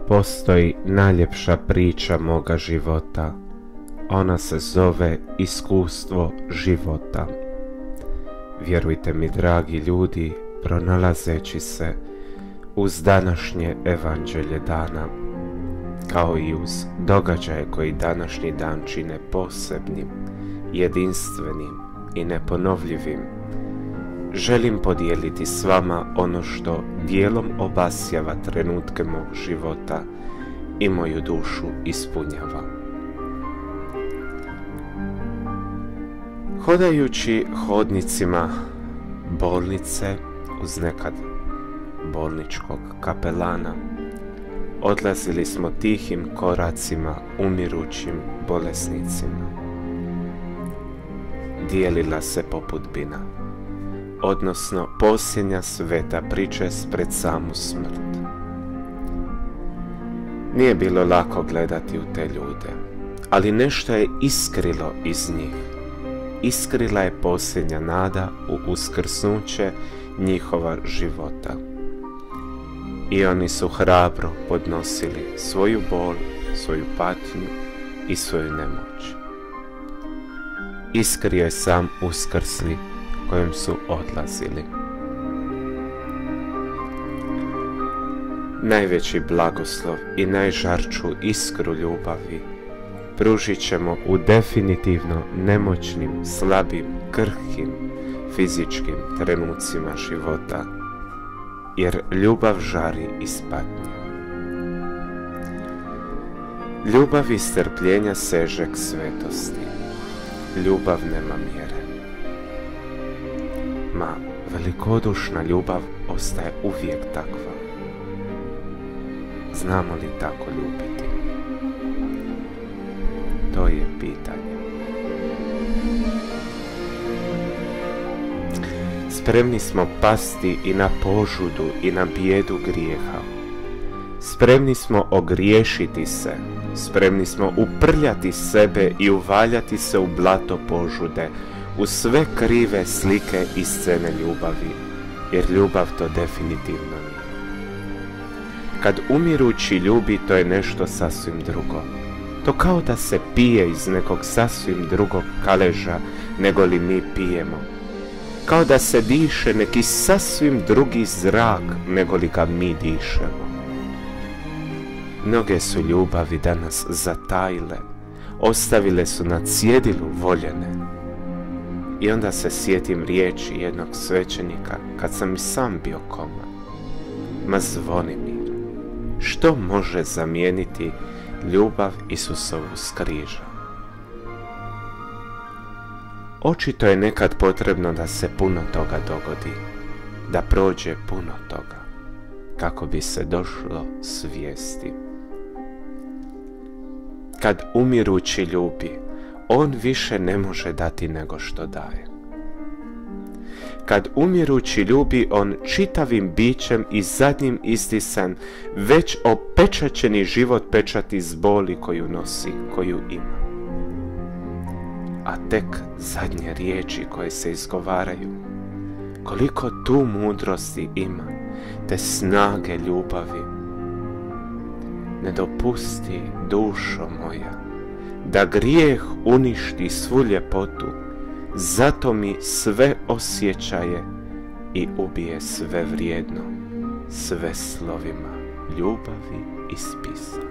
Postoji najljepša priča moga života. Ona se zove iskustvo života. Vjerujte mi, dragi ljudi, pronalazeći se uz današnje evanđelje dana, kao i uz događaje koji današnji dan čine posebnim, jedinstvenim i neponovljivim, želim podijeliti s vama ono što dijelom obasjava trenutke mog života i moju dušu ispunjava. Hodajući hodnicima bolnice uz nekad bolničkog kapelana, odlazili smo tihim koracima umirućim bolesnicima. Dijelila se popudbina, odnosno posljednja sveta pričest pred samu smrt. Nije bilo lako gledati u te ljude, ali nešto je iskrilo iz njih. Iskrila je posljednja nada u uskrsnuće njihova života. I oni su hrabro podnosili svoju bol, svoju patnju i svoju nemoć. Iskrio je sam uskrsli kojem su odlazili. Najveći blagoslov i najžarču iskru ljubavi pružit ćemo u definitivno nemoćnim, slabim, krhkim, fizičkim trenucima života, jer ljubav žari iz patnje. Ljubav iz strpljenja seže k svetosti. Ljubav nema mjere. Ma, velikodušna ljubav ostaje uvijek takva. Znamo li tako ljubiti? To je pitanje. Spremni smo pasti i na požudu i na bijedu grijeha. Spremni smo ogriješiti se. Spremni smo uprljati sebe i uvaljati se u blato požude, u sve krive slike i scene ljubavi, jer ljubav to definitivno nije. Kad umirući ljubi, to je nešto sasvim drugo. To kao da se pije iz nekog sasvim drugog kaleža nego li mi pijemo. Kao da se diše neki sasvim drugi zrak nego li ga mi dišemo. Mnoge su ljubavi danas zatajile, ostavile su na cjedilu voljene. I onda se sjetim riječi jednog svećenika kad sam i sam bio koma. Ma Zvonimir, što može zamijeniti ljubav Isusovu s križa? Očito je nekad potrebno da se puno toga dogodi, da prođe puno toga, kako bi se došlo svijesti. Kad umirući ljubi, on više ne može dati nego što daje. Kad umirući ljubi, on čitavim bićem i zadnjim izdisan, već opečaćeni život pečati s boli koju nosi, koju ima. A tek zadnje riječi koje se izgovaraju, koliko tu mudrosti ima, te snage ljubavi. Ne dopusti, dušo moja, da grijeh uništi svu ljepotu, zato mi sve osjećaje i ubije sve vrijedno, sve slovima ljubavi ispisa.